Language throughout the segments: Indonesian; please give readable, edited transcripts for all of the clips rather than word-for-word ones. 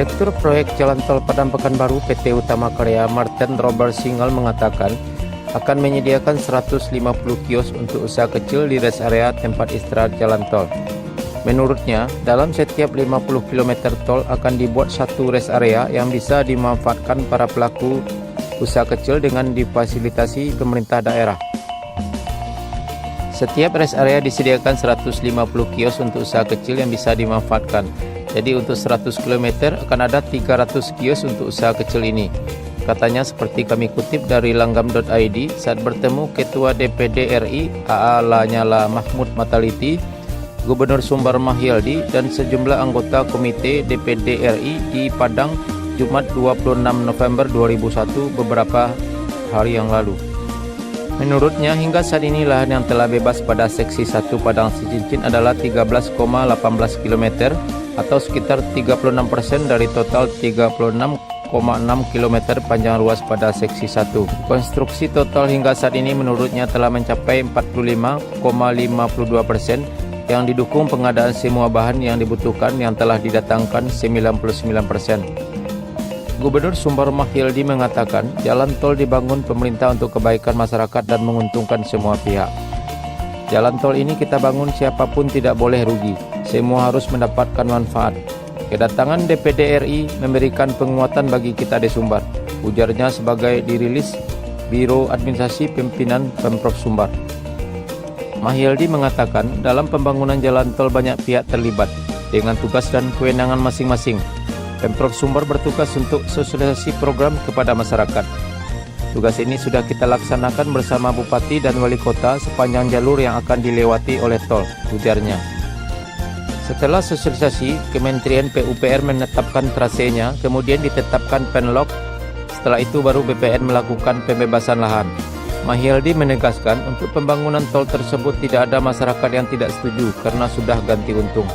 Direktur Proyek Jalan Tol Padang Pekanbaru PT Utama Karya Martin Robert Singal mengatakan akan menyediakan 150 kios untuk usaha kecil di rest area tempat istirahat jalan tol. Menurutnya, dalam setiap 50 km tol akan dibuat satu rest area yang bisa dimanfaatkan para pelaku usaha kecil dengan difasilitasi pemerintah daerah. Setiap rest area disediakan 150 kios untuk usaha kecil yang bisa dimanfaatkan. Jadi untuk 100 km akan ada 300 kios untuk usaha kecil ini. Katanya seperti kami kutip dari langgam.id saat bertemu Ketua DPD RI AA Lanyala Mahmud Mataliti, Gubernur Sumbar Mahyildi dan sejumlah anggota Komite DPD RI di Padang Jumat 26 November 2001 beberapa hari yang lalu. Menurutnya hingga saat ini lahan yang telah bebas pada seksi 1 Padang Sicincin adalah 13,18 km atau sekitar 36% dari total 36,6 km panjang ruas pada seksi 1. Konstruksi total hingga saat ini menurutnya telah mencapai 45,52% yang didukung pengadaan semua bahan yang dibutuhkan yang telah didatangkan 99%. Gubernur Sumbar Mahyildi mengatakan jalan tol dibangun pemerintah untuk kebaikan masyarakat dan menguntungkan semua pihak. Jalan tol ini kita bangun siapapun tidak boleh rugi, semua harus mendapatkan manfaat. Kedatangan DPD RI memberikan penguatan bagi kita di Sumbar, ujarnya sebagai dirilis Biro Administrasi Pimpinan Pemprov Sumbar. Mahyildi mengatakan dalam pembangunan jalan tol banyak pihak terlibat dengan tugas dan kewenangan masing-masing. Pemprov Sumbar bertugas untuk sosialisasi program kepada masyarakat. Tugas ini sudah kita laksanakan bersama Bupati dan Wali Kota sepanjang jalur yang akan dilewati oleh tol, ujarnya. Setelah sosialisasi, Kementerian PUPR menetapkan trasenya, kemudian ditetapkan penlok. Setelah itu baru BPN melakukan pembebasan lahan. Mahyildi menegaskan untuk pembangunan tol tersebut tidak ada masyarakat yang tidak setuju karena sudah ganti untung.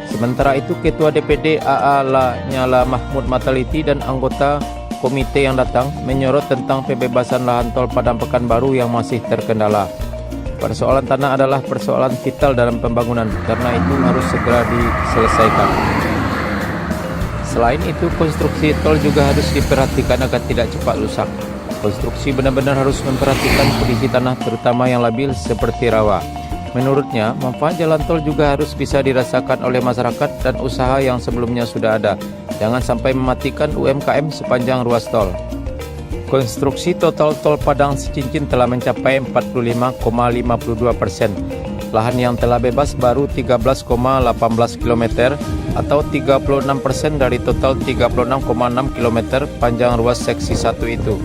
Sementara itu Ketua DPD AA Lanyala Mahmud Mataliti dan anggota komite yang datang menyorot tentang pembebasan lahan tol Padang Pekanbaru yang masih terkendala. Persoalan tanah adalah persoalan vital dalam pembangunan, karena itu harus segera diselesaikan. Selain itu, konstruksi tol juga harus diperhatikan agar tidak cepat rusak. Konstruksi benar-benar harus memperhatikan kondisi tanah terutama yang labil seperti rawa. Menurutnya, manfaat jalan tol juga harus bisa dirasakan oleh masyarakat dan usaha yang sebelumnya sudah ada. Jangan sampai mematikan UMKM sepanjang ruas tol. Konstruksi total tol Padang Sicincin telah mencapai 45,52%. Lahan yang telah bebas baru 13,18 km atau 36% dari total 36,6 km panjang ruas seksi 1 itu.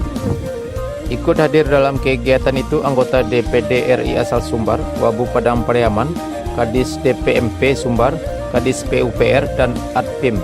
Ikut hadir dalam kegiatan itu anggota DPD RI asal Sumbar, Wabu Padang Pariaman, Kadis DPMP Sumbar, Kadis PUPR dan Adpim.